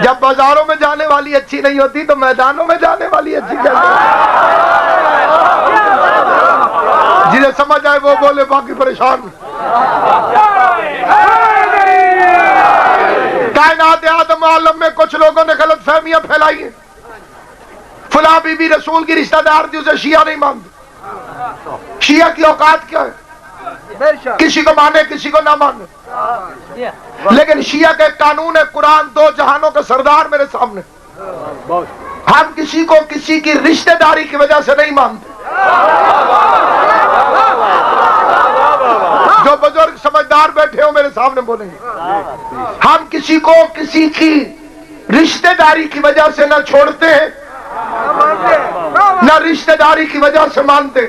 جب بازاروں میں جانے والی اچھی نہیں ہوتی تو میدانوں میں جانے والی اچھی کیسے؟ جنہیں سمجھ آئے وہ بولے، باقی پریشان۔ کائنات آدم عالم میں کچھ لوگوں نے غلط فہمیاں پھیلائی ہیں۔ فلاں بی بی رسول کی رشتہ دار تھی، اسے شیعہ نہیں مانتے۔ شیعہ کی اوقات کیا ہے؟ کسی کو مانے کسی کو نہ مانے، لیکن شیعہ کا ایک قانون ہے، قرآن دو جہانوں کا سردار میرے سامنے، ہم کسی کو کسی کی رشتہ داری کی وجہ سے نہیں مانتے۔ جو بزرگ سمجھدار بیٹھے ہو میرے سامنے بولیں گے، ہم کسی کو کسی کی رشتہ داری کی وجہ سے نہ چھوڑتے ہیں نہ رشتہ داری کی وجہ سے مانتے۔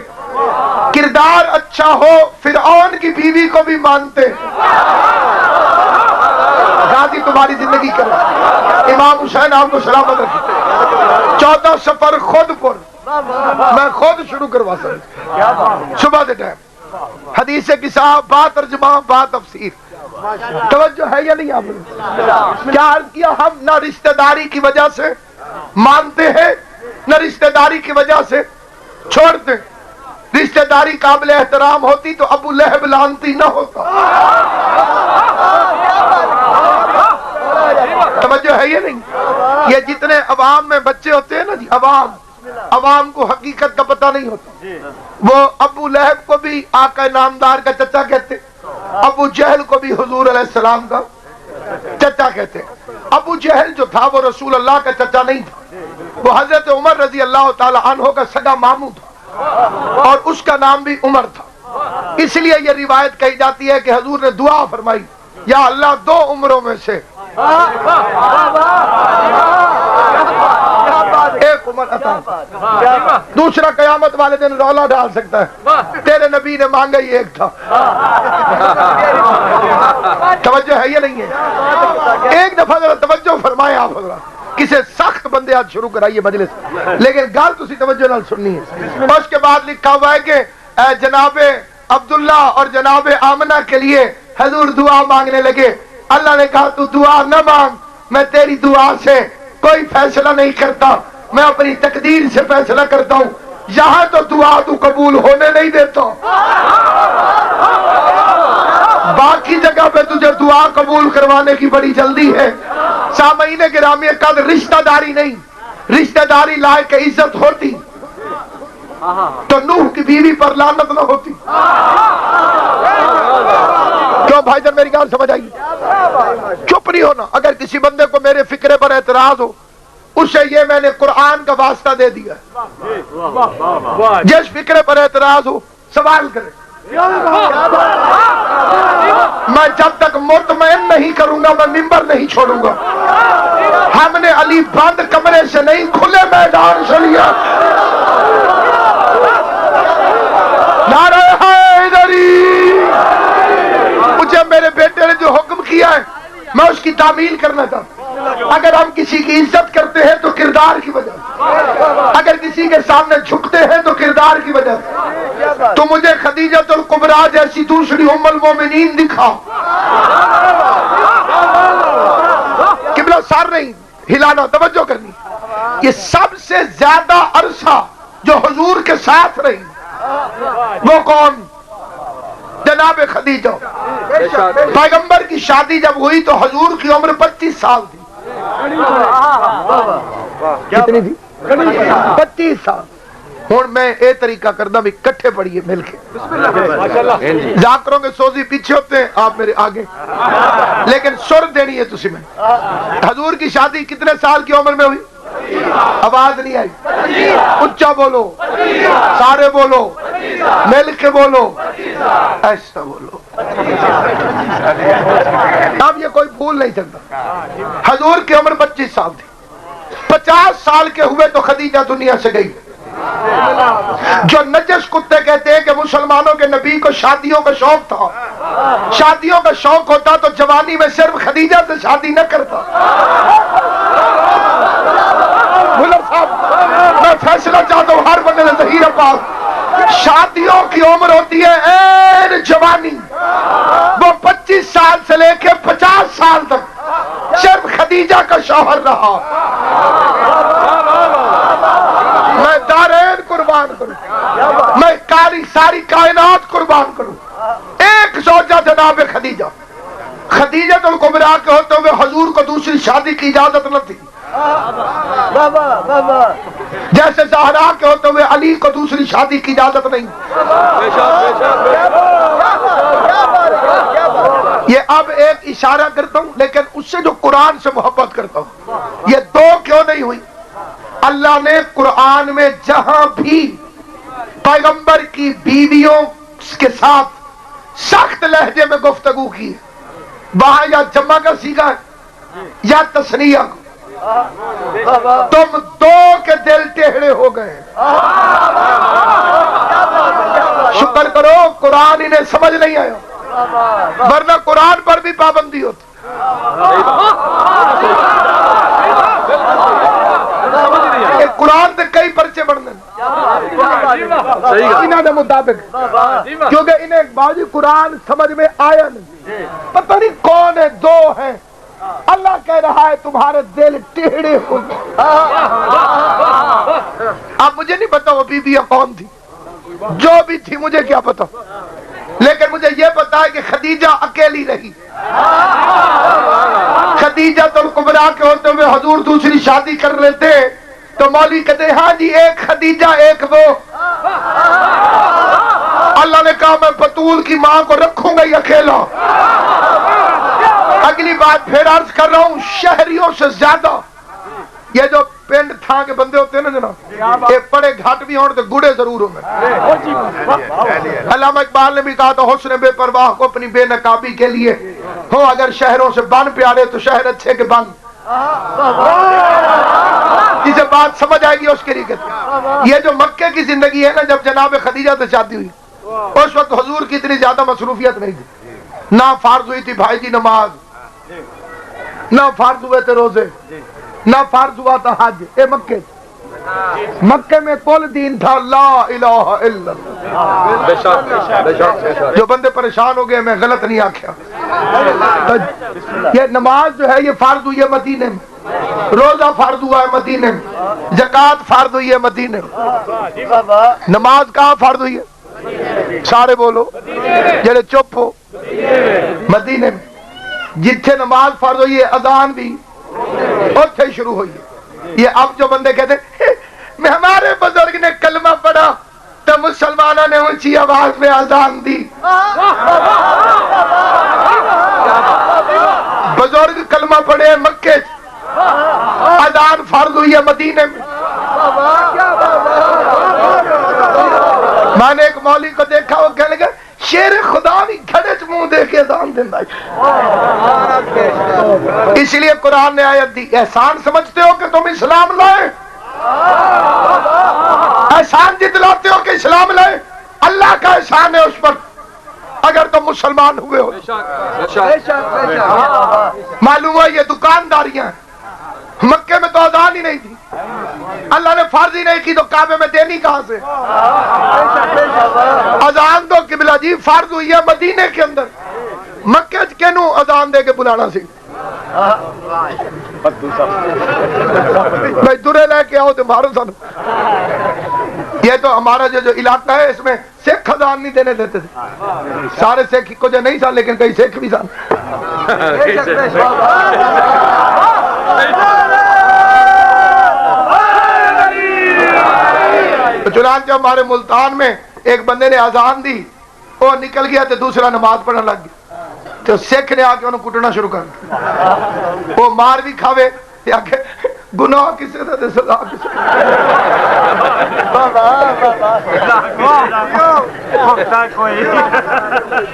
کردار اچھا ہو فرعون کی بیوی کو بھی مانتے، غازی تمہاری زندگی کرے، امام حسین آپ کو سلامت رکھے۔ 14 سفر خود پر میں خود شروع کروا سکتا، صبح کے ٹائم حدیث کتاب با ترجمہ با تفسیر۔ توجہ ہے یا نہیں آپ نے؟ کیا عرض کیا؟ ہم نہ رشتہ داری کی وجہ سے مانتے ہیں نہ رشتہ داری کی وجہ سے چھوڑتے۔ رشتہ داری قابل احترام ہوتی تو ابو لہب لعنتی نہ ہوتا۔ توجہ ہے یہ نہیں؟ یہ جتنے عوام میں بچے ہوتے ہیں نا جی، عوام کو حقیقت کا پتہ نہیں ہوتا۔ وہ ابو لہب کو بھی آقا نامدار کا چچا کہتے، ابو جہل کو بھی حضور علیہ السلام کا چچا کہتے۔ ابو جہل جو تھا وہ رسول اللہ کا چچا نہیں تھا، وہ حضرت عمر رضی اللہ تعالی عنہ کا سگا ماموں تھا، اور اس کا نام بھی عمر تھا۔ اس لیے یہ روایت کہی جاتی ہے کہ حضور نے دعا فرمائی، یا اللہ دو عمروں میں سے ایک عمر عطا، دوسرا قیامت والے دن رولا ڈال سکتا ہے، تیرے نبی نے مانگا ہی ایک تھا۔ توجہ ہے یہ نہیں ہے؟ ایک دفعہ ذرا توجہ فرمائے آپ حضرات، کسی سخت بندے آج شروع کرائیے مجلس، لیکن گال تسی توجہ نال سننی ہے۔ اس کے بعد لکھا ہوا ہے کہ جناب عبداللہ اور جناب آمنہ کے لیے حضور دعا مانگنے لگے۔ اللہ نے کہا تو دعا نہ مانگ، میں تیری دعا سے کوئی فیصلہ نہیں کرتا، میں اپنی تقدیر سے فیصلہ کرتا ہوں، یہاں تو دعا تو قبول ہونے نہیں دیتا، باقی جگہ پہ تجھے دعا قبول کروانے کی بڑی جلدی ہے۔ سامعین گرامی قدر، رشتہ داری نہیں، رشتہ داری لائق عزت ہوتی تو نوح کی بیوی پر لعنت نہ ہوتی۔ کیوں بھائی جان میری گال سمجھ آئی؟ چپ نہیں ہونا۔ اگر کسی بندے کو میرے فکرے پر اعتراض ہو، اسے یہ میں نے قرآن کا واسطہ دے دیا، جس فکرے پر اعتراض ہو سوال کرے، میں جب تک مطمئن نہیں کروں گا میں ممبر نہیں چھوڑوں گا۔ ہم نے علی بند کمرے سے نہیں کھلے میدان سے لیا۔ نعرہ حیدری! مجھے میرے بیٹے نے جو حکم کیا ہے میں اس کی تعمیل کرنا چاہتا ہوں۔ اگر ہم کسی کی عزت کرتے ہیں تو کردار کی وجہ سے، اگر کسی کے سامنے جھکتے ہیں تو کردار کی وجہ سے۔ تو مجھے خدیجۃ الکبریٰ جیسی دوسری ام المومنین دکھاؤ۔ قبلہ سار نہیں ہلانا، توجہ کرنی۔ یہ سب سے زیادہ عرصہ جو حضور کے ساتھ رہی وہ کون؟ جناب خدیجہ۔ پیغمبر کی شادی جب ہوئی تو حضور کی عمر 25 سال تھی۔ کتنی تھی؟ 25 سال۔ ہوں میں اے طریقہ کرنا بھی کٹھے پڑھیے مل کے، ذاکروں کے سوزی پیچھے ہوتے ہیں، آپ میرے آگے، لیکن سر دینی ہے تسی میں۔ حضور کی شادی کتنے سال کی عمر میں ہوئی؟ آواز نہیں آئی، اچھا بولو، سارے بولو، مل کے بولو، ایسا بولو۔ اب یہ کوئی بھول نہیں سکتا۔ حضور کی عمر 25 سال تھی، 50 سال کے ہوئے تو خدیجہ دنیا سے گئی۔ جو نجس کتے کہتے ہیں کہ مسلمانوں کے نبی کو شادیوں کا شوق تھا، شادیوں کا شوق ہوتا تو جوانی میں صرف خدیجہ سے شادی نہ کرتا۔ ملک صاحب میں فیصلہ چاہتا ہوں، ہر بندے نے ظہیر پاس، شادیوں کی عمر ہوتی ہے این جوانی، وہ 25 سال سے لے کے 50 سال تک صرف خدیجہ کا شوہر رہا، میں دارین قربان کروں، میں ساری کائنات قربان کروں، ایک زوجہ جناب خدیجہ، خدیجہ الکبریٰ کے ہوتے ہوئے حضور کو دوسری شادی کی اجازت نہ تھی، جیسے زہرا کے ہوتے ہوئے علی کو دوسری شادی کی اجازت نہیں۔ یہ اب ایک اشارہ کرتا ہوں، لیکن اس سے جو قرآن سے محبت کرتا ہوں، یہ دو کیوں نہیں ہوئی؟ اللہ نے قرآن میں جہاں بھی پیغمبر کی بیویوں کے ساتھ سخت لہجے میں گفتگو کی ہے، وہاں یا جمع کا سیکھا ہے یا تثنیہ کو، تم دو کے دل ٹیڑھے ہو گئے، شکر کرو قرآن انہیں سمجھ نہیں آیا، ورنہ قرآن پر بھی پابندی ہوتی۔ قرآن سے کئی پرچے بڑھنے انہوں نے مطابق، کیونکہ انہیں باجی قرآن سمجھ میں آیا نہیں، پتہ نہیں کون ہے، دو ہیں، اللہ کہہ رہا ہے تمہارے دل ٹیڑھے ہو گئے۔ اب مجھے نہیں پتا وہ بیویاں کون تھی، جو بھی تھی مجھے کیا پتا، لیکن مجھے یہ پتا ہے کہ خدیجہ اکیلی رہی۔ خدیجہ الکبریٰ کے ہوتے ہوئے حضور دوسری شادی کر لیتے تو مولوی کہتے ہیں ہاں جی ایک خدیجہ ایک وہ، اللہ نے کہا میں بطول کی ماں کو رکھوں گا ہی اکیلا۔ اگلی بات پھر عرض کر رہا ہوں، شہریوں سے زیادہ یہ جو پنڈ تھا کے بندے ہوتے ہیں نا جناب، یہ بڑے گھاٹ بھی ہوں تو گڑے ضرور ہوں گے۔ علامہ اقبال نے بھی کہا تھا حسن بے پرواہ کو اپنی بے نقابی کے لیے ہو اگر شہروں سے بن پیارے تو شہر اچھے کے بن۔ جسے بات سمجھ آئے گی اس کے لیے یہ جو مکے کی زندگی ہے نا، جب جناب خدیجہ سے شادی ہوئی اس وقت حضور کی اتنی زیادہ مصروفیت نہیں تھی، نہ فرض ہوئی تھی بھائی جی نماز، نہ فرض ہوئے تھے روزے، نہ فرض ہوا تھا حج۔ اے مکے میں کل دین تھا لا الہ الا اللہ۔ جو بندے پریشان ہو گئے میں غلط نہیں آکھیا، یہ نماز جو ہے یہ فرض ہوئی ہے مدینے میں، روزہ فرض ہوا ہے مدینے میں، زکوٰۃ فرض ہوئی ہے مدینے میں۔ نماز کہاں فرض ہوئی ہے؟ سارے بولو جڑے چپ ہو، مدینے میں۔ جتھے نماز فرض ہوئی ہے اذان بھی اتھے شروع ہوئی ہے۔ یہ اب جو بندے کہتے ہیں میں ہمارے بزرگ نے کلمہ پڑھا تو مسلمانوں نے اونچی آواز میں اذان دی، بزرگ کلمہ پڑھے مکے، اذان فرض ہوئی ہے مدینے میں۔ میں نے ایک مولوی کو دیکھا وہ کہنے لگا شیر خدا بھی گھڑے چ منہ دے کے اذان دینا ہے۔ اس لیے قرآن نے آیت دی، احسان سمجھتے ہو کہ تم اسلام لائے، احسان جتلاتے ہو کہ اسلام لائے، اللہ کا احسان ہے اس پر اگر تم مسلمان ہوئے ہو۔ معلوم ہے یہ دکانداریاں ہیں، مکے میں تو اذان ہی نہیں تھی، اللہ نے فرض ہی نہیں کی تو کعبے میں دینی کہاں سے؟ اذان تو قبلہ جی فرض ہوئی ہے مدینے کے اندر، مکے کینوں اذان دے کے بلانا سی؟ بھائی درے لے کے آؤ تو مارو سانو۔ یہ تو ہمارا جو علاقہ ہے اس میں سکھ اذان نہیں دینے دیتے تھے، سارے سکھ کو جو نہیں سن لیکن کئی سکھ بھی سن۔ چنانچہ ہمارے ملتان میں ایک بندے نے اذان دی، وہ نکل گیا تو دوسرا نماز پڑھنے لگ گیا، تو سکھ نے آ کے انہوں کٹنا شروع کر دیا، وہ مار بھی کھاوے یا کہ گناہ کسے دا سزا کسے۔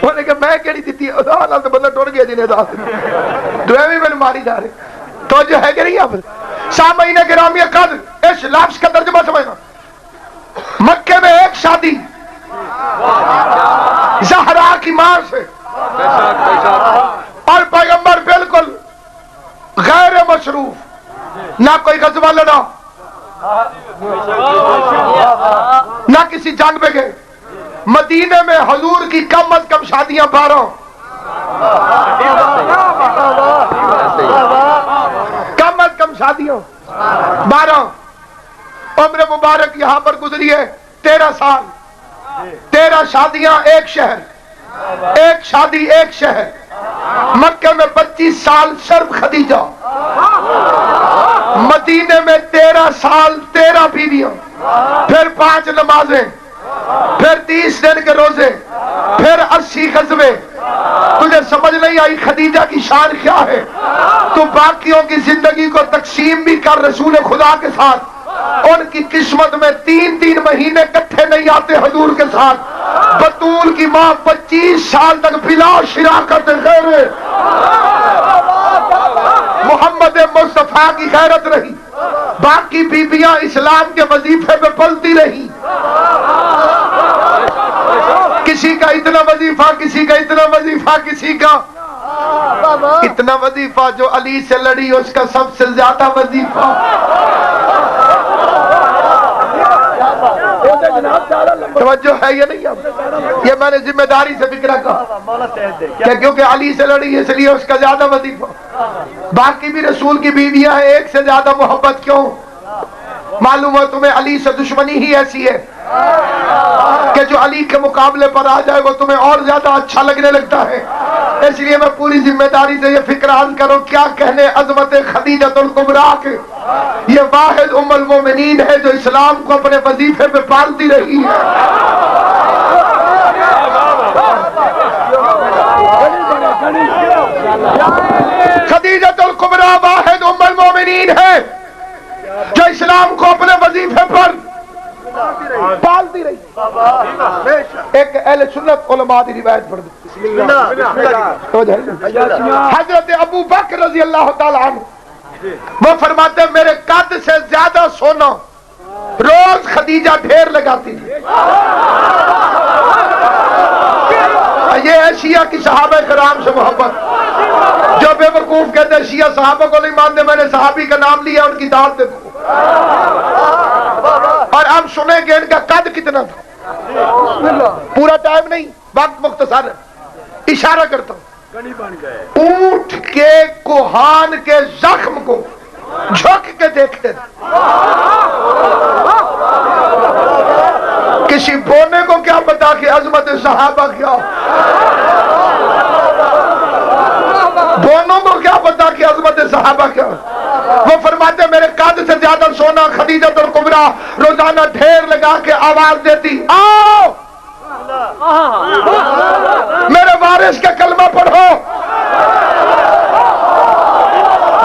وہ نے کہا میں کہڑی دیتی ہے اذان تو بندہ ٹوٹ گیا جنہیں اذان دوے بھی میں ماری جا رہے تو جو ہے کہ نہیں۔ اب سامعین گرامی قدر اس لفظ کا ترجمہ سمجھنا، مکے میں ایک شادی زہرا کی ماں سے اور پیغمبر بالکل غیر مصروف، نہ کوئی غزوہ لڑا نہ کسی جنگ میں گئے، مدینے میں حضور کی کم از کم شادیاں 12، شادیوں 12 عمر مبارک یہاں پر گزری ہے 13 سال 13 شادیاں ایک شہر ایک شادی ایک شہر مکہ میں 25 سال صرف خدیجہ مدینے میں 13 سال 13 بیویاں پھر 5 نمازیں پھر 30 دن کے روزے پھر 80 غزوے تجھے سمجھ نہیں آئی خدیجہ کی شان کیا ہے تو باقیوں کی زندگی کو تقسیم بھی کر رسول خدا کے ساتھ ان کی قسمت میں 3 مہینے کٹھے نہیں آتے حضور کے ساتھ بطول کی ماں 25 سال تک بلا شراکت غیر محمد مصطفیٰ کی غیرت رہی باقی بیبیاں اسلام کے وظیفے پہ پلتی رہی کسی کا اتنا وظیفہ کسی کا اتنا وظیفہ کسی کا اتنا وظیفہ جو علی سے لڑی اس کا سب سے زیادہ وظیفہ توجہ ہے یہ نہیں اب یہ میں نے ذمہ داری سے فکرہ کہا کہ کیونکہ علی سے لڑی اس لیے اس کا زیادہ وظیفہ باقی بھی رسول کی بیویاں ہیں ایک سے زیادہ محبت کیوں معلوم ہو تمہیں علی سے دشمنی ہی ایسی ہے کہ جو علی کے مقابلے پر آ جائے وہ تمہیں اور زیادہ اچھا لگنے لگتا ہے اس لیے میں پوری ذمہ داری سے یہ فکر عرض کروں کیا کہنے عظمت خدیجۃ الکبریٰ کے یہ واحد ام المومنین ہے جو اسلام کو اپنے وظیفے پہ پالتی رہی ہے خدیجۃ الکبریٰ واحد ام المومنین ہے جو اسلام کو اپنے وظیفے پر پالتی رہی ایک اہل سنت علماء کی روایت پڑھ دو حضرت ابو بکر رضی اللہ تعالی عنہ وہ فرماتے ہیں میرے قد سے زیادہ سونا روز خدیجہ ڈھیر لگاتی تھی یہ ہے شیعہ کی صحابہ کرام سے محبت جو بے وقوف کہتے ہیں شیعہ صحابہ کو نہیں مانتے میں نے صحابی کا نام لیا ان کی دار دیکھو اور اب سنیں گے ان کا قد کتنا تھا پورا ٹائم نہیں وقت مختصر ہے اشارہ کرتا ہوں اونٹ کے کوہان کے زخم کو جھک کے دیکھتے تھے کسی بونے کو کیا پتا کہ عظمت صحابہ کیا بونوں کو کیا پتا کہ عظمت صحابہ کیا وہ فرماتے میرے قد سے زیادہ سونا خدیجۃ الکبریٰ روزانہ ڈھیر لگا کے آواز دیتی آؤ میرے وارث کا کلمہ پڑھو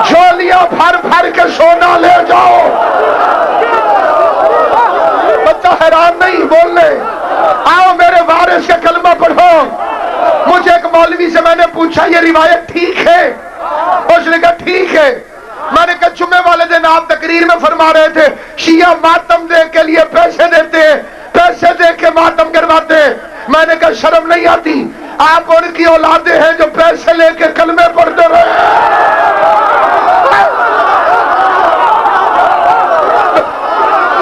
جھولیاں بھر بھر کے سونا لے جاؤ بچہ حیران نہیں بولنے آؤ میرے وارث کا کلمہ پڑھو مجھے ایک مولوی سے میں نے پوچھا یہ روایت ٹھیک ہے اس نے کہا ٹھیک ہے میں نے کہا جمعے والے دن آپ تقریر میں فرما رہے تھے شیعہ ماتم دے کے لیے پیسے دیتے ہیں پیسے دے کے ماتم کرواتے ہیں میں نے کہا شرم نہیں آتی آپ ان کی اولادیں ہیں جو پیسے لے کے کلمے پڑھتے رہے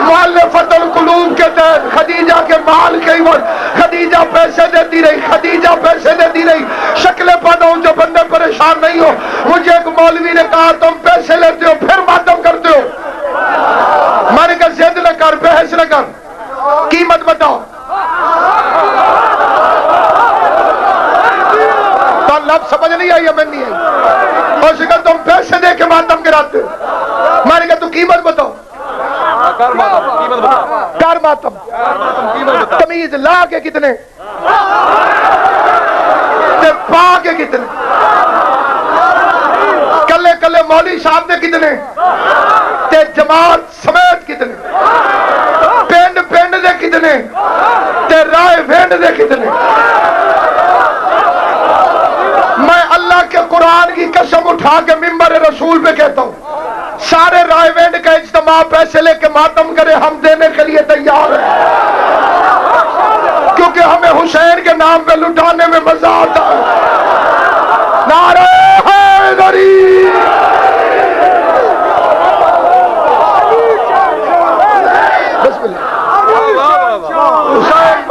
مؤلفۃ القلوب کے تحت خدیجہ کے مال کے عوض خدیجہ پیسے دیتی رہی خدیجہ پیسے دیتی رہی شکلیں پڑھو جو بندے پریشان نہیں ہو مجھے ایک مولوی نے کہا تم پیسے لیتے ہو پھر ماتم کرتے ہو میں نے کہا ضد نہ کر بحث نہ کر قیمت بتاؤ تو لفظ سمجھ نہیں آئی ہمیں نہیں آئی اور کہا تم پیسے دے کے ماتم کراتے ہو میں نے کہا تو قیمت بتاؤ کر ماتم تمیز لا کے کتنے پا کے کتنے کلے کلے مولوی صاحب نے کتنے تے جماعت سمیت کتنے پنڈ پنڈ دے کتنے تے رائے وینڈ دے کتنے میں اللہ کے قرآن کی قسم اٹھا کے ممبر رسول پہ کہتا ہوں سارے رائے وینڈ کا اجتماع پیسے لے کے ماتم کرے ہم دینے کے لیے تیار ہیں کیونکہ ہمیں حسین کے نام پہ لٹانے میں مزہ آتا ہے نعرہ حیدری بسم اللہ حسین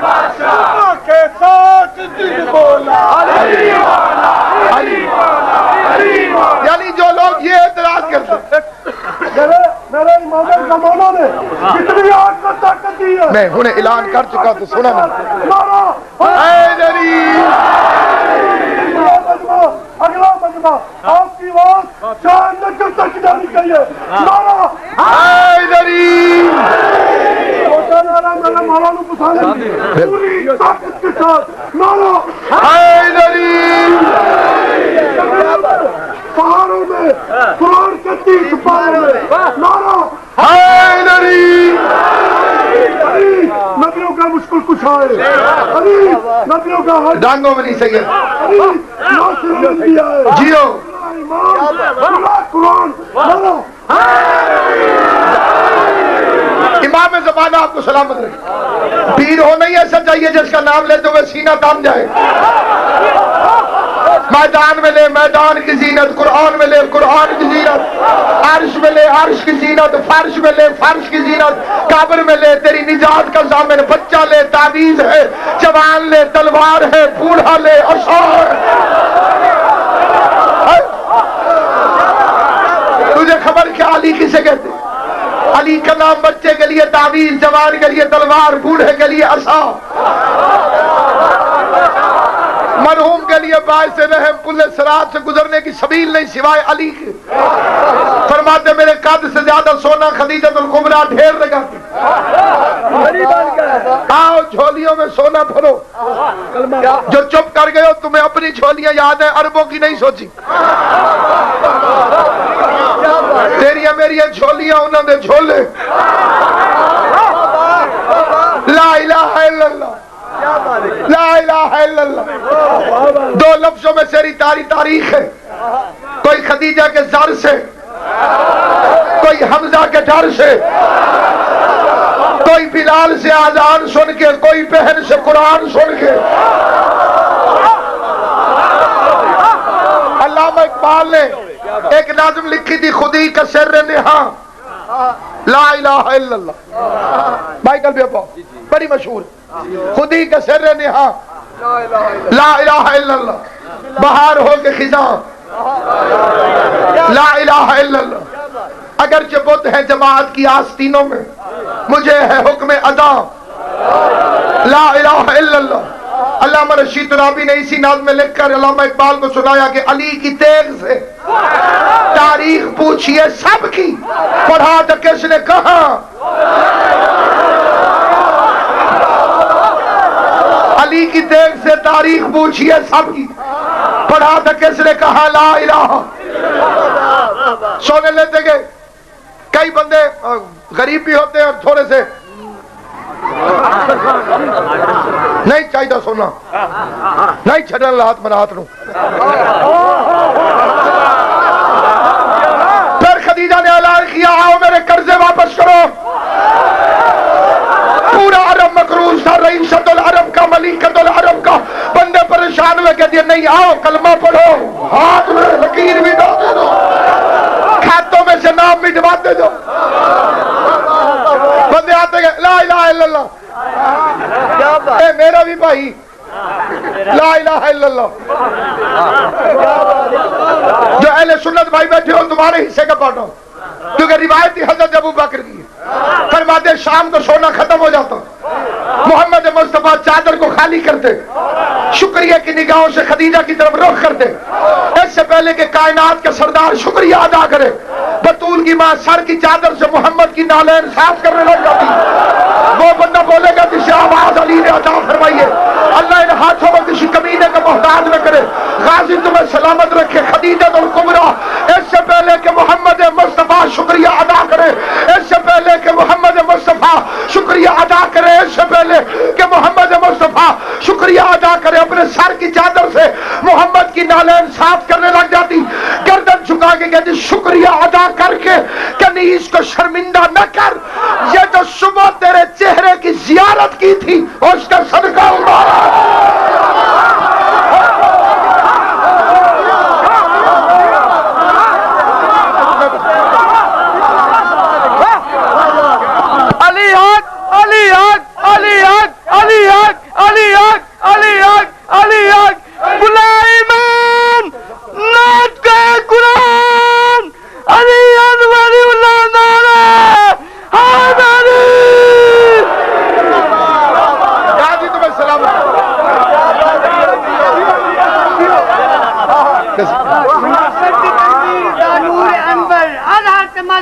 بادشاہ کے ساتھ دل بولا علی والا علی والا علی والا کرتے. میرے امام زمانہ نے کتنی آگ کو طاقت دی ہے. میں ہوں اعلان کر چکا تو سنا نہیں. حیدری اگلا مجمع آپ کی آواز چاند نکل تک جانی چاہیے. نعرہ حیدری. میرے مولانا پسانے پوری طاقت کے ساتھ نعرہ حیدری. پہاڑوں میں قرآن کے 30 پہاڑوں میں نعرہ حیدری. علی نبیوں کا مشکل کشا ہے. علی نبیوں کا ہر ڈانگوں میں نہیں سکے. علی ناصر الانبیاء ہے. جیو. امام قرآن نعرہ امام زمانہ آپ کو سلامت رہے. پیر ہو نہیں ایسا چاہیے جس کا نام لیتے ہوئے سینہ تان جائے. میدان میں لے میدان کی زینت, قرآن میں لے قرآن کی زینت, عرش میں لے عرش کی زینت, فرش میں لے فرش کی زینت, قبر میں لے تیری نجات کا ضامن, بچہ لے تعویذ ہے, جوان لے تلوار ہے, بوڑھا لے عصا ہے. تجھے خبر کیا علی کسے کہتے؟ علی کا نام بچے کے لیے تعویذ, جوان کے لیے تلوار, بوڑھے کے لیے عصا, مرحوم کے لیے باعث رحم, پل صراط سے گزرنے کی سبیل نہیں سوائے علی کے. فرماتے میرے قد سے زیادہ سونا خدیجۃ الکبریٰ ڈھیر لگاتی. آؤ جھولیوں میں سونا بھرو. جو چپ کر گئے ہو تمہیں اپنی جھولیاں یاد ہیں, عربوں کی نہیں سوچی. تیریاں میری جھولیاں انہوں نے جھولے. لا الہ الا اللہ, لا الہ الا اللہ. دو لفظوں میں ساری تاریخ ہے. کوئی خدیجہ کے زر سے, کوئی حمزہ کے ڈر سے, کوئی بلال سے آذان سن کے, کوئی بہن سے قرآن سن کے. علامہ اقبال نے ایک نظم لکھی تھی, خودی کا سر نہاں لا الہ الا اللہ. مائیکل بیپو بڑی مشہور, خودی کا سر نہاں لا الہ الا اللہ. بہار ہو کے خزاں لا الہ الا اللہ. اگرچہ بت ہے جماعت کی آستینوں میں, مجھے ہے حکم ادا لا الہ الا اللہ. علامہ رشید ترابی نے اسی نظم میں لکھ کر علامہ اقبال کو سنایا کہ علی کی تیغ سے تاریخ پوچھئے سب کی, پڑھا تو کس نے کہا. علی کی تیغ سے تاریخ پوچھئے سب کی, پڑھا تو کس نے کہا لا الہ. سونے لیتے گئے. کئی بندے غریب بھی ہوتے ہیں اور تھوڑے سے نہیں چاہیے سونا نہیں چھڑن ہاتھ میں ہاتھ نو. پھر خدیجہ نے اعلان کیا آؤ میرے قرضے واپس کرو. پورا عرب مقروض تھا, رئیست العرب کا, ملیکت العرب کا. بندے پریشان ہوئے کہتے ہیں نہیں آؤ کلمہ پڑھو, ہاتھ میں لکیر بھی ڈالتے دو, کھاتوں میں سے نام بھی ڈباتے دو. بندے آتے گئے لا الہ الا اللہ. اے میرا بھی بھائی لا الہ الا اللہ. جو اہل سنت بھائی بیٹھے ہو تمہارے حصے کا پڑھو, کیونکہ روایتی حضرت ابو بکر کی ہے. فرماتے شام کو سونا ختم ہو جاتا, محمد مصطفیٰ چادر کو خالی کرتے, شکریہ کی نگاہوں سے خدیجہ کی طرف رخ کرتے. اس سے پہلے کہ کائنات کا سردار شکریہ ادا کرے, بطول کی ماں سر کی چادر سے محمد کی نالین صاف کرنے لگ جاتی. وہ بندہ بولے گا جسے آواز علی نے عطا فرمائی ہے, اللہ ان ہاتھوں میں کسی کمینے کا محتاج نہ کرے, غازی تمہیں سلامت رکھے. خدیجۃ الکبریٰ اس سے پہلے کہ محمد مصطفیٰ شکریہ ادا کرے, اس سے پہلے کہ محمد مصطفیٰ شکریہ ادا کرے, اس سے پہلے کہ محمد مصطفیٰ شکریہ ادا کرے, اپنے سر کی چادر سے محمد کی نالین صاف کرنے لگ جاتی. گردن جھکا کے کہتی شکریہ ادا کر کے کنیز کو شرمندہ نہ کر, یہ تو صبح تیرے چہرے کی زیارت کی تھی اس کا صدقہ ہمارا. بلا ایمان نعت کا قرآن علی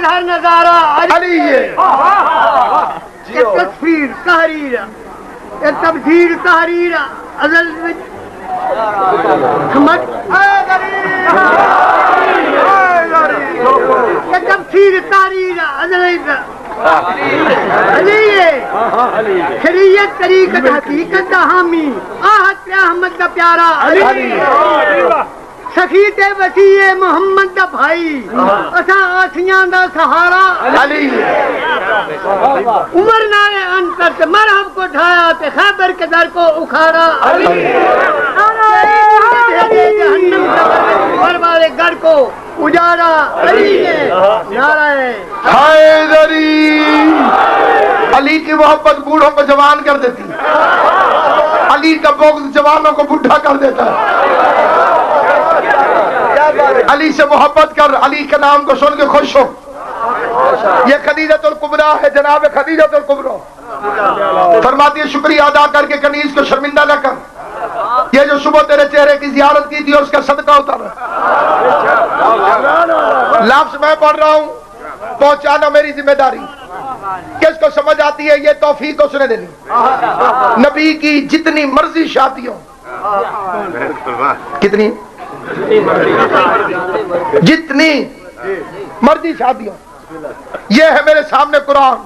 مظہر نظارہ علی ہے تصویر تحریر تبدیل تحریر ازل تفسیر تحریر ازل شریعت طریقت حقیقت دا حامی آہت احمد دا پیارا علی سخیت وسیع محمد دا بھائی اساں آسیاں دا سہارا علی عمر نائے انتر سے مرحب کو ڈھایا تے خیبر کے در کو اکھارا جہنم کا والے گھر کو اجارا علی نے نعرہ حیدری علی کی محبت بوڑھوں کو جوان کر دیتی علی کا بغض جوانوں کو بوڑھا کر دیتا علی سے محبت کر علی کے نام کو سن کے خوش ہو یہ خدیجۃ الکبریٰ ہے جناب خدیجۃ الکبریٰ فرماتی ہے شکریہ ادا کر کے کنیز کو شرمندہ نہ کر یہ جو صبح تیرے چہرے کی زیارت کی تھی اس کا صدقہ اتر لفظ میں پڑھ رہا ہوں پہنچانا میری ذمہ داری کس کو سمجھ آتی ہے یہ توفیق اس نے دینی نبی کی جتنی مرضی شادیوں کتنی جتنی مرضی شادیوں یہ ہے میرے سامنے قرآن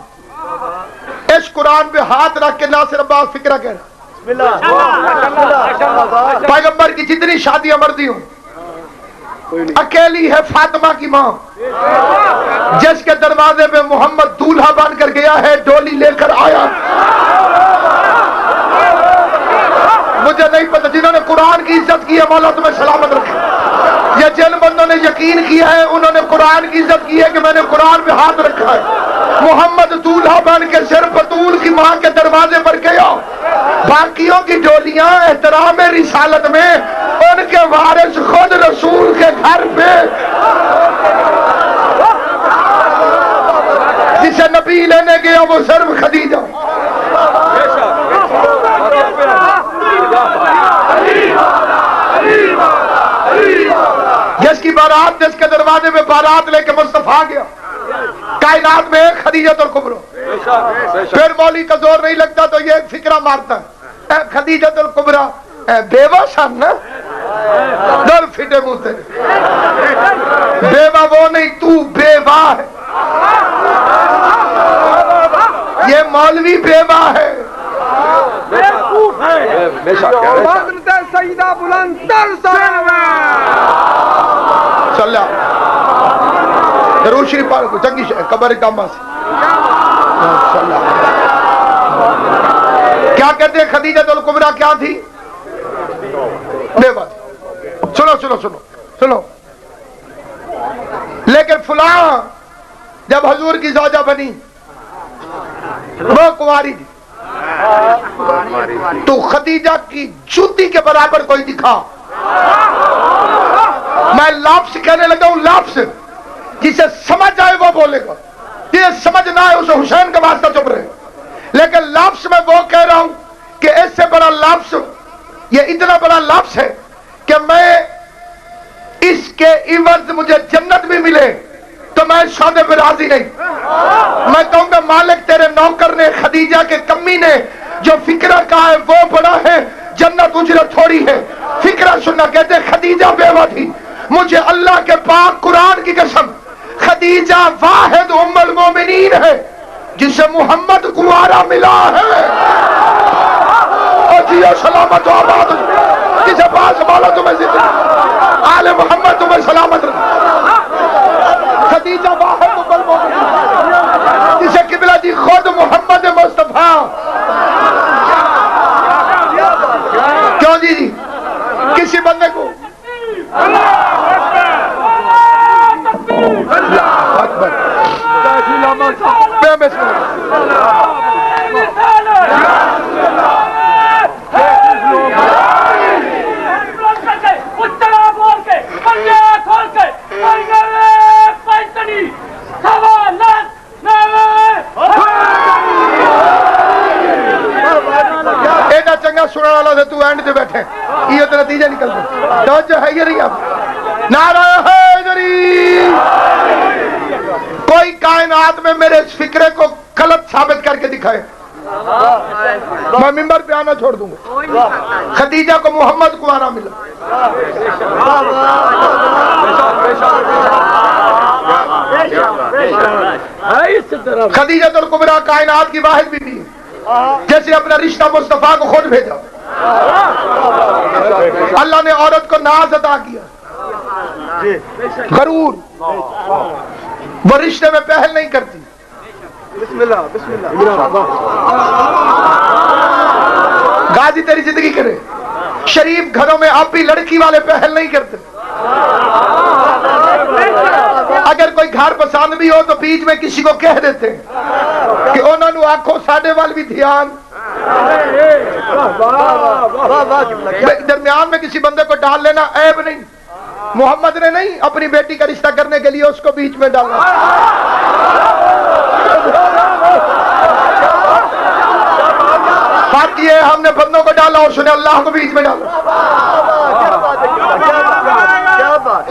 اس قرآن پہ ہاتھ رکھ کے ناصر عباس فکرہ کہہ رہا پیغمبر کی جتنی شادیاں مرضی ہوں اکیلی ہے فاطمہ کی ماں جس کے دروازے پہ محمد دولہا بن کر گیا ہے ڈولی لے کر آیا مجھے نہیں پتا جنہوں نے قرآن کی عزت کی ہے مولا تمہیں سلامت رکھے یہ جن بندوں نے یقین کیا ہے انہوں نے قرآن کی عزت کی ہے کہ میں نے قرآن پہ ہاتھ رکھا ہے محمد دولہا بن کے صرف بطول کی ماں کے دروازے پر گیا باقیوں کی ڈولیاں احترام رسالت میں ان کے وارث خود رسول کے گھر پہ جسے نبی لینے گیا وہ صرف خدیجہ جس کی بارات جس کے دروازے میں بارات لے کے مصطفیٰ گیا کائنات میں ایک خدیجۃ الکبریٰ پھر مولی کا زور نہیں لگتا تو یہ ایک فکرہ مارتا ہے خدیجۃ الکبریٰ بیوہ سن نا در فٹے منہ تیرے بیوہ وہ نہیں تو بیوہ ہے یہ مولوی بیوہ ہے حضرت سیدہ بلند تر صلی ضرور شریف پاک جنگی قبر کامہ سے کیا کہتے ہیں خدیجۃ الکبریٰ کیا تھی بیوہ سنو سنو سنو سنو لیکن فلاں جب حضور کی زوجہ بنی وہ کنواری تھی تو خدیجہ کی جوتی کے برابر کوئی دکھا میں لفظ کہنے لگا ہوں لفظ جسے سمجھ آئے وہ بولے گا جسے سمجھ نہ آئے اسے حسین کا واسطہ چپ رہے لیکن لفظ میں وہ کہہ رہا ہوں کہ اس سے بڑا لفظ یہ اتنا بڑا لفظ ہے کہ میں اس کے عوض مجھے جنت بھی ملے تو میں سودے پہ راضی نہیں میں کہوں گا مالک تیرے نوکر نے خدیجہ کے کمی نے جو فکرہ کہا ہے وہ بڑا ہے جنت اجرت تھوڑی ہے فکرہ سننا کہتے خدیجہ بیوہ تھی مجھے اللہ کے پاک قرآن کی قسم خدیجہ واحد ام المومنین ہے جسے محمد کنوارا ملا ہے اور جیو سلامت و آباد جسے پاس بالا تمہیں زندگی آل محمد تمہیں سلامت رکھے خدیجہ واحد ام المومنین جسے قبلہ جی خود محمد مصطفیٰ کیوں جی کسی بندے کو چنگا سننے والا سے تو اینڈ سے بیٹھے یہ تو نتیجہ نکل گیا توجہ ہے یہ نہیں آپ نعرہ حیدری کوئی کائنات میں میرے اس فکرے کو غلط ثابت کر کے دکھائے، میں ممبر پہ آنا چھوڑ دوں گا۔ خدیجہ کو محمد کنوارا ملا، خدیجہ الکبریٰ کائنات کی واحد بیوی ہے، جیسے اپنا رشتہ مصطفیٰ کو خود بھیجا۔ اللہ نے عورت کو ناز عطا کیا، غرور، وہ رشتے میں پہل نہیں کرتی۔ بسم اللہ بسم اللہ۔ غازی تیری زندگی کرے، شریف گھروں میں اب بھی لڑکی والے پہل نہیں کرتے۔ اگر کوئی گھر پسند بھی ہو تو بیچ میں کسی کو کہہ دیتے ہیں کہ انہوں نے آنکھوں ساڑھے وال بھی دھیان، درمیان میں کسی بندے کو ڈال لینا عیب نہیں۔ محمد نے نہیں اپنی بیٹی کا رشتہ کرنے کے لیے اس کو بیچ میں ڈالا۔ فرق یہ ہے ہم نے بندوں کو ڈالا، اس نے اللہ کو بیچ میں ڈالا۔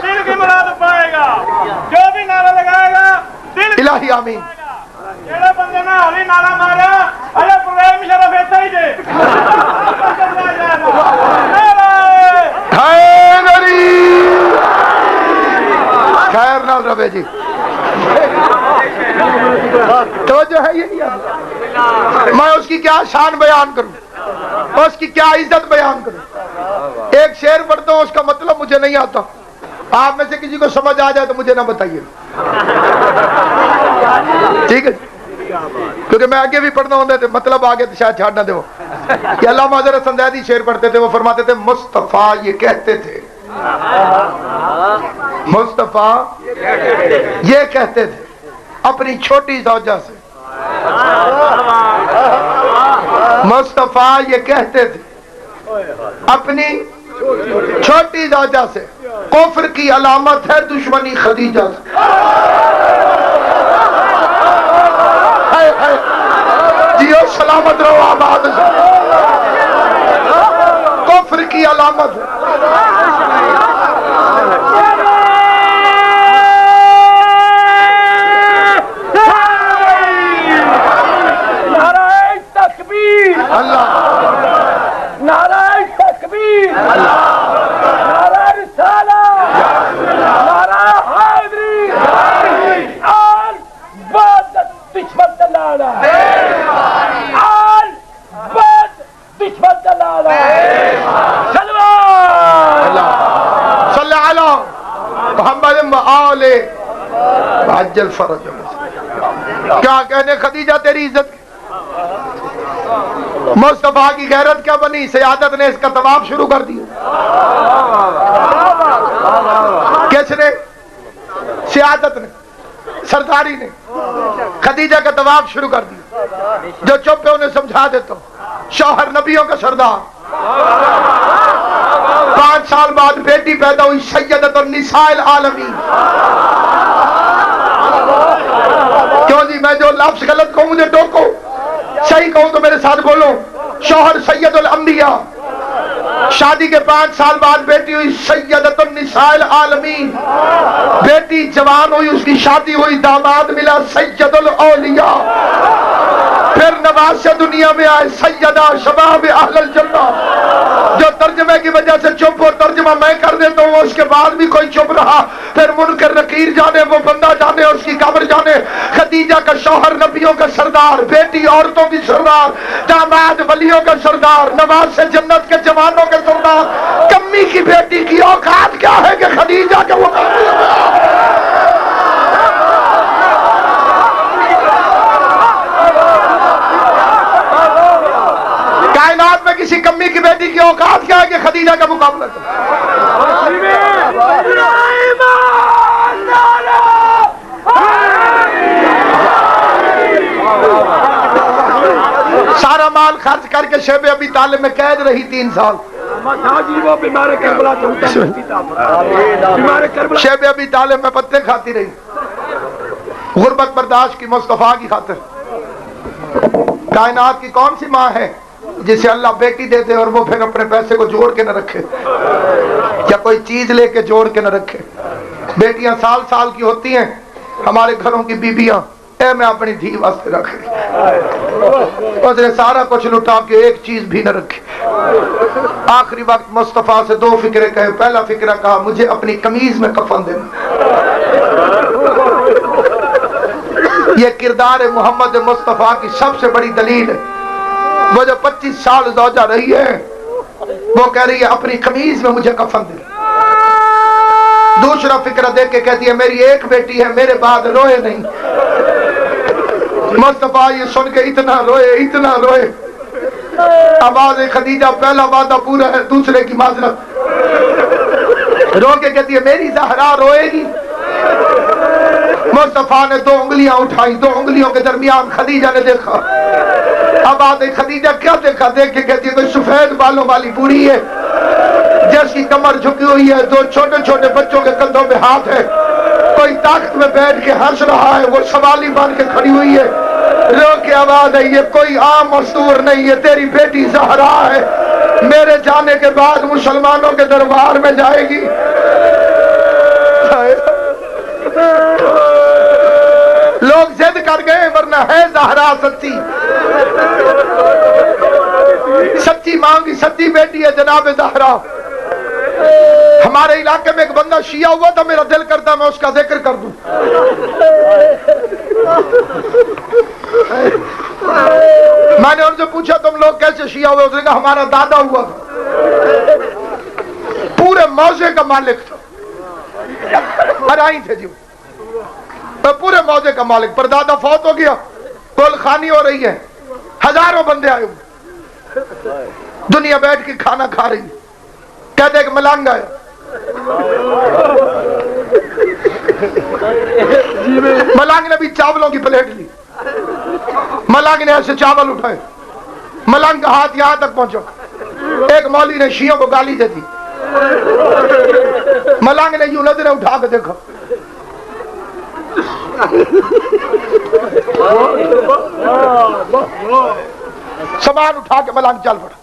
دل کی مراد پائے گا، جو بھی نعرہ لگائے گا دل الہی آمین۔ جڑے بندے نے ہولی نعرہ مارا اے پروگرام شرف ایسا ہی دے۔ خیر نال رہے جی، تو جو ہے یہ نہیں، میں اس کی کیا شان بیان کروں، اس کی کیا عزت بیان کروں۔ ایک شعر پڑھتا ہوں، اس کا مطلب مجھے نہیں آتا، آپ میں سے کسی کو سمجھ آ جائے تو مجھے نہ بتائیے، ٹھیک ہے؟ کیونکہ میں آگے بھی پڑھنا ہوتا ہے مطلب آگے تو شاید چھاڑنا دے۔ وہ کہ علامہ حضرت سندیدی شعر پڑھتے تھے، وہ فرماتے تھے مصطفیٰ یہ کہتے تھے، مصطفیٰ یہ کہتے تھے اپنی چھوٹی زوجہ سے، مصطفیٰ یہ کہتے تھے اپنی چھوٹی زوجہ سے، کفر کی علامت ہے دشمنی خدیجہ سے۔ جیو سلامت رہو آباد سے، کفر کی علامت ہے۔ اللہ نعرہ تکبیر، نعرہ رسالت، نعرہ حیدری، آل بعد دشمن دلالہ، آل بعد دشمن دلالہ۔ صلی علی محمد و آل عجل فرج۔ کیا کہنے خدیجہ تیری عزت، مصطفیٰ کی غیرت کیا بنی، سیادت نے اس کا طواف شروع کر دیا۔ کس نے؟ سیادت نے، سرداری نے خدیجہ کا طواف شروع کر دیا۔ جو چپ ہے انہیں سمجھا دیتا ہوں، شوہر نبیوں کا سردار، 5 سال بعد بیٹی پیدا ہوئی سیدۃ النساء العالمین۔ کیوں جی میں جو لفظ غلط کہوں مجھے ٹوکو، صحیح کہوں تو میرے ساتھ بولو۔ شوہر سید الانبیاء، شادی کے 5 سال بعد بیٹی ہوئی سیدۃ النساء العالمین، بیٹی جوان ہوئی، اس کی شادی ہوئی، داماد ملا سید الاولیاء، پھر نواز سے دنیا میں آئے سیدہ شباب اہل الجنہ۔ جو ترجمے کی وجہ سے چپ اور ترجمہ میں کر دیتا ہوں، اس کے بعد بھی کوئی چپ رہا، پھر منکر نکیر جانے، وہ بندہ جانے اور اس کی قبر جانے۔ خدیجہ کا شوہر نبیوں کا سردار، بیٹی عورتوں کی سردار، داماد ولیوں کا سردار، نواز سے جنت کے جوانوں کے سردار۔ کمی کی بیٹی کی اوقات کیا ہے کہ خدیجہ کے مقابلے میں کائنات میں کسی کمی کی بیٹی کی اوقات کیا ہے کہ خدیجہ کا مقابلہ کرے۔ سارا مال خرچ کر کے شیب ابی طالب میں قید رہی 3 سال۔ شیب ابی طالب میں پتے کھاتی رہی، غربت برداشت کی، مصطفیٰ کی خاطر۔ کائنات کی کون سی ماں ہے جسے اللہ بیٹی دے دے اور وہ پھر اپنے پیسے کو جوڑ کے نہ رکھے یا کوئی چیز لے کے جوڑ کے نہ رکھے؟ بیٹیاں سال سال کی ہوتی ہیں، ہمارے گھروں کی بیبیاں اے میں اپنی دھی واسطے رکھ رہی، اس نے سارا کچھ لٹا کے ایک چیز بھی نہ رکھی۔ آخری وقت مصطفیٰ سے 2 فکرے کہے، پہلا فکرہ کہا مجھے اپنی قمیض میں کفن دینا۔ یہ کردار محمد مصطفیٰ کی سب سے بڑی دلیل ہے۔ وہ جو 25 سال زوجہ رہی ہے وہ کہہ رہی ہے اپنی قمیض میں مجھے کفن دے۔ دوسرا فکرہ دیکھ کے کہتی ہے میری ایک بیٹی ہے، میرے بعد روئے نہیں۔ مصطفیٰ یہ سن کے اتنا روئے۔ آواز خدیجہ پہلا وعدہ پورا ہے، دوسرے کی معذرت۔ رو کے کہتی ہے میری زہرا روئے گی۔ مصطفیٰ نے 2 انگلیاں اٹھائی، 2 انگلیوں کے درمیان خدیجہ نے دیکھا۔ اب آتے خدیجہ کیا دیکھا؟ دیکھ کے کہتی ہے کوئی سفید بالوں والی بوڑھی ہے جس کی کمر جھکی ہوئی ہے، 2 چھوٹے چھوٹے بچوں کے کندھوں میں ہاتھ ہے، کوئی تخت میں بیٹھ کے ہنس رہا ہے، وہ سوالی بن کے کھڑی ہوئی ہے۔ رو کے آواز ہے یہ کوئی عام مزدور نہیں، یہ تیری بیٹی زہرا ہے، میرے جانے کے بعد مسلمانوں کے دربار میں جائے گی۔ لوگ ضد کر گئے ورنہ ہے زہرا سچی ماں کی سچی بیٹی ہے جناب زہرا۔ ہمارے علاقے میں ایک بندہ شیعہ ہوا تھا، میرا دل کرتا میں اس کا ذکر کر دوں۔ میں نے ان سے پوچھا تم لوگ کیسے شیعہ ہوئے؟ اس نے کہا ہمارا دادا ہوا تھا، پورے موضع کا مالک تھا، ہرائی تھے جی، پورے موضع کا مالک، پر دادا فوت ہو گیا، گل خانی ہو رہی ہے، ہزاروں بندے آئے ہوئے، دنیا بیٹھ کے کھانا کھا رہی ہے۔ کہتے کہ ملنگ آیا، ملنگ نے بھی چاولوں کی پلیٹ لی، ملنگ نے ایسے چاول اٹھائے، ملنگ کا ہاتھ یہاں تک پہنچا۔ ایک مولوی نے شیعوں کو گالی دے دی، ملنگ نے یوں نظریں اٹھا کے دیکھا، سامان اٹھا کے ملنگ چل پڑا۔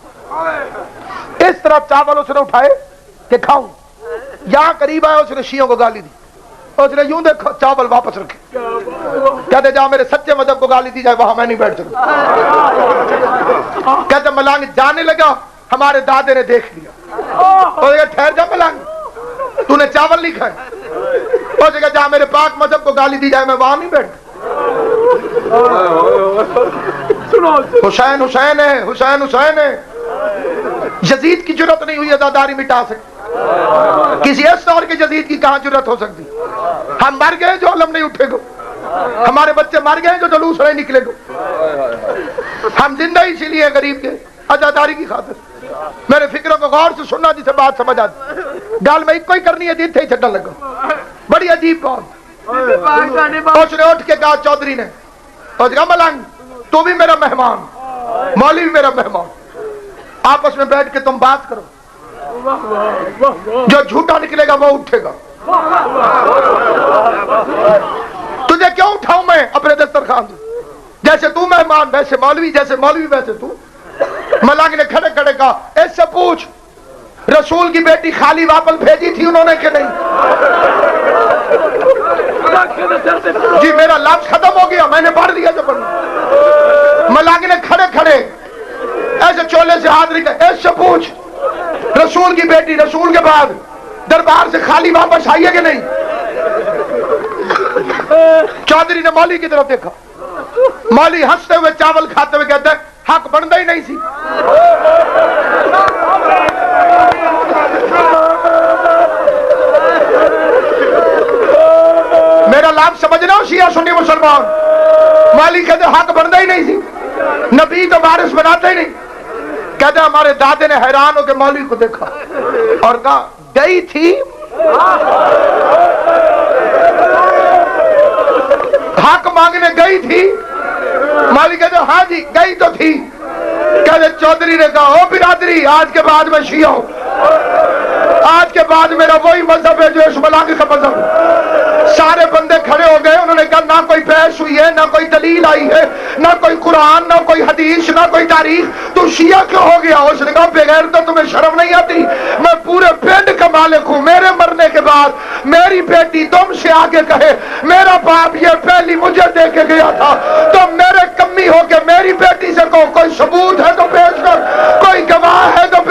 اس طرح چاول اس نے اٹھائے کہ کھاؤں، یہاں قریب آیا اس نے شیعوں کو گالی دی، اس نے یوں دیکھا چاول واپس رکھے، کہتے جہاں میرے سچے مذہب کو گالی دی جائے وہاں میں نہیں بیٹھ سکتا۔ کہتے ملنگ جانے لگا، ہمارے دادے نے دیکھ لیا، ٹھہر جا ملنگ تو نے چاول نہیں کھائے، اس جگہ جہاں میرے پاک مذہب کو گالی دی جائے میں وہاں نہیں بیٹھ۔ حسین حسین ہے، حسین حسین ہے، یزید کی جرت نہیں ہوئی عزاداری مٹا سکتی، کسی اس طور کے یزید کی کہاں جرت ہو سکتی؟ ہم مر گئے جو علم نہیں اٹھے گا، ہمارے بچے مر گئے جو جلوس نہیں نکلے گا، ہم زندہ اسی لیے غریب کے عزاداری کی خاطر۔ میرے فکروں کو غور سے سننا جسے بات سمجھ آتی، گال میں ایک کوئی کرنی ہے جیتے ہی چھٹا لگا، بڑی عجیب بات۔ اس نے اٹھ کے کہا چودھری نے، اس نے کہا ملنگ تو بھی میرا مہمان، مولوی بھی میرا مہمان، آپس میں بیٹھ کے تم بات کرو، جو جھوٹا نکلے گا وہ اٹھے گا۔ تجھے کیوں اٹھاؤں میں اپنے دسترخوان سے؟ جیسے تو مہمان ویسے مولوی، جیسے مولوی ویسے تو۔ ملنگ نے کھڑے کھڑے کہا اس سے پوچھ رسول کی بیٹی خالی واپس بھیجی تھی انہوں نے کہ نہیں؟ جی میرا لفظ ختم ہو گیا، میں نے پڑھ دیا جو پڑھنا۔ ملنگ نے کھڑے کھڑے ایسے چولے سے ہاتھ نکالے، اس سے پوچھ رسول کی بیٹی رسول کے بعد دربار سے خالی واپس آئی ہے کہ نہیں؟ چودھری نے مولوی کی طرف دیکھا، مولوی ہنستے ہوئے چاول کھاتے ہوئے کہتے ہیں حق بنتا ہی نہیں سی۔ میرا لفظ سمجھنا شیعہ سنی مسلمان، مولوی کہتے حق بنتا ہی نہیں سی، نبی تو وارث بناتے ہی نہیں۔ کہتے ہمارے دادے نے حیران ہو کے مولوی کو دیکھا اور کہا گئی تھی حق مانگنے گئی تھی؟ مولوی کہتے ہاں جی گئی تو تھی۔ کہتے چودھری نے کہا او برادری آج کے بعد میں شیعہ ہوں، آج کے بعد میرا وہی مذہب ہے جو اس ملنگ کا مذہب۔ سارے بندے کھڑے ہو گئے، انہوں نے کہا نہ کوئی بحث ہوئی ہے نہ کوئی کوئی دلیل آئی ہے، نہ کوئی قرآن، نہ کوئی حدیث، نہ کوئی تاریخ، تو شیعہ کیوں ہو گیا؟ اس نے کہا بغیر تو تمہیں شرم نہیں آتی؟ میں پورے پنڈ کا مالک ہوں، میرے مرنے کے بعد میری بیٹی تم سے آگے کہے میرا باپ یہ پہلی مجھے دے کے گیا تھا، تو میرے کمی ہو کے میری بیٹی سے کہو کوئی ثبوت ہے تو پیش کر، کوئی گواہ ہے تو